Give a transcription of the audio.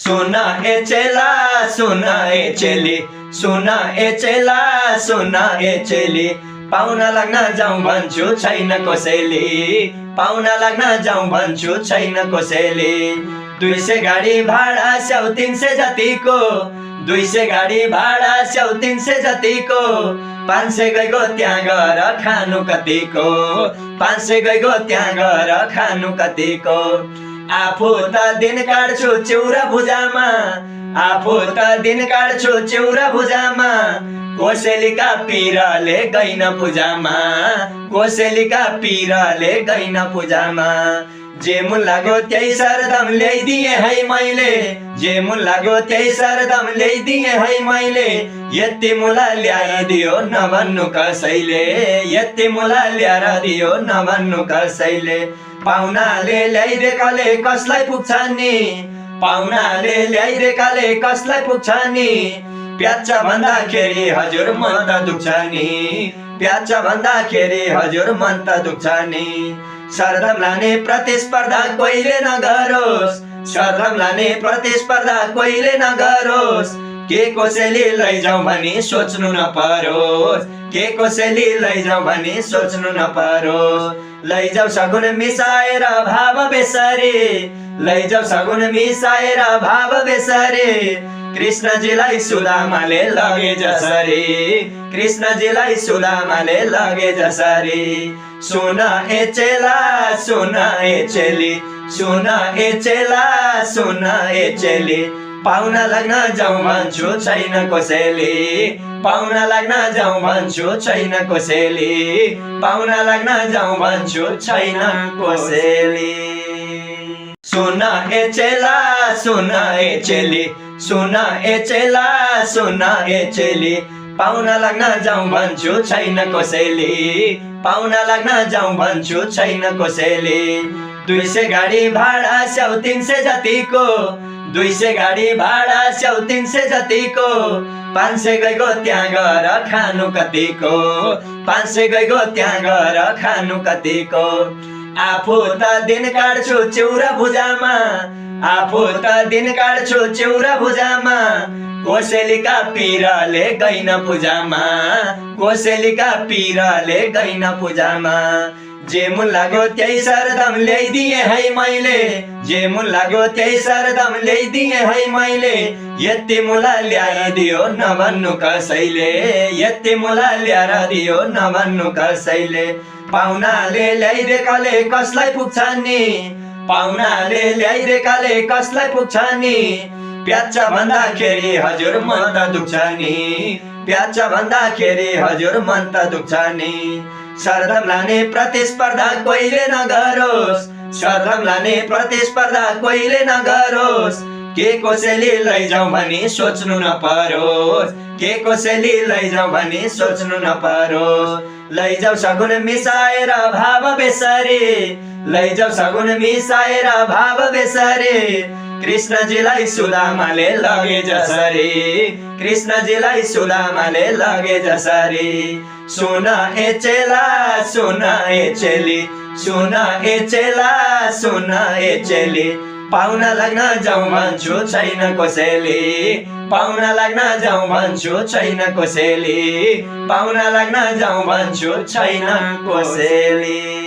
सुन ए चेला सुन ए चेली, सुन ए चेला सुन ए चेली, पाहुना लाग्न जाउँ भन्छु छैन कसैले, पाहुना लाग्न जाउँ भन्छु छैन कसैले। 200 गाडी भाडा स्याउ 300 जतिको, 200 गाडी भाडा स्याउ 300 जतिको, 500 गइगो त्यहाँ गएर खानु कतिको, 500 गइगो त्यहाँ गएर खानु कतिको। आफू त दिन काट्छु चिउरा भुजामा, आफू त दिन काट्छु चिउरा भुजामा, कोसेलीका पिरले गइन पूजामा, कोसेलीका पिरले गइन पूजामा। जे मुन लाग्यो त्यही सरदम ल्याइदिए है मैले, जे मुन लाग्यो त्यही सरदम ल्याइदिए है मैले। यति मुला ल्याएर दियो नभन्नु कसैले, यति मुला ल्याएर दियो नभन्नु कसैले। पाहुनाले ल्याइदिएकाले कसलाई पुग्छ नि, पाहुनाले ल्याइदिएकाले कसलाई पुग्छ नि। प्याच्च भन्दाखेरि हजुर मन त दुख्छ नि, प्याच्च भन्दाखेरि हजुर मन त दुख्छ नि। सरदम लाने प्रतिस्पर्धा कोहीले नगरोस्, सरदम लाने प्रतिस्पर्धा कोहीले नगरोस्। के कोसेली लैजाउँ भनी सोच्नु नपरोस्, के कोसेली लैजाउँ भनी सोच्नु नपरोस्। लैजाऊ सगुन मिसाएर भाव बेसरी, लैजाऊ सगुन मिसाएर भाव बेसरी। कृष्णजीलाई सुदामाले लगे जसरी, कृष्णजीलाई सुदामाले लगे जसरी। सुन ए चेला सुन ए चेली, सुन ए चेला सुन ए चेली, पाहुना लाग्न जाउँ भन्छु छैन कसैले, पाहुना लाग्न जाउँ भन्छु छैन कसैले, पाहुना लाग्न जाउँ भन्छु छैन कसैले। सुन ए चेला सुन ए चेली, सुन ए चेला सुन ए चेली, पाहुना लाग्न जाउँ भन्छु छैन कसैले, पाहुना लाग्न जाउँ भन्छु छैन कसैले। 200 गाडी भाडा स्याउ 300 जतिको, 200 गाडी भाडा स्याउ 300 जतिको, 500 गइगो त्यहाँ गएर खानु कतिको, 500 गइगो त्यहाँ गएर खानु कतिको। आफू त दिन काट्छु चिउरा भुजामा, आफू त दिन काट्छु चिउरा भुजामा, कोसेलीका पिरले गइन पूजामा, कोसेलीका पिरले गइन पूजामा। जे मुन लाग्यो त्यही सरदम ल्याइदिए है मैले, जे मुन लाग्यो त्यही सरदम ल्याइदिए है मैले। यति मुला ल्याएर दियो नभन्नु कसैले, यति मुला ल्याएर दियो नभन्नु कसैले। पाहुनाले ल्याइदिएकाले कसलाई पुग्छ नि, पाहुनाले ल्याइदिएकाले कसलाई पुग्छ नि। प्याच्च भन्दाखेरि हजुर मन त दुख्छ नि, प्याच्च भन्दाखेरि हजुर मन त दुख्छ नि। सरदम लाने प्रतिस्पर्धा कोहीले नगरोस्, सरदम लाने प्रतिस्पर्धा कोहीले नगरोस्। के कोसेली लैजाउँ भनी सोच्नु नपरोस्, के कोसेली लैजाउँ भनी सोच्नु नपरोस्। लैजाऊ सगुन मिसाएर भाव बेसरी, लैजाऊ सगुन मिसाएर भाव बेसरी। कृष्णजीलाई सुदामाले लगे जसरी, कृष्णजीलाई सुदामाले लगे जसरी। सुन ए चेला सुन ए चेली, सुन ए चेला सुन ए चेली, पाहुना लाग्न जाउँ भन्छु छैन कसैले, पाहुना लाग्न जाउँ भन्छु छैन कसैले, पाहुना लाग्न जाउँ भन्छु छैन कसैले।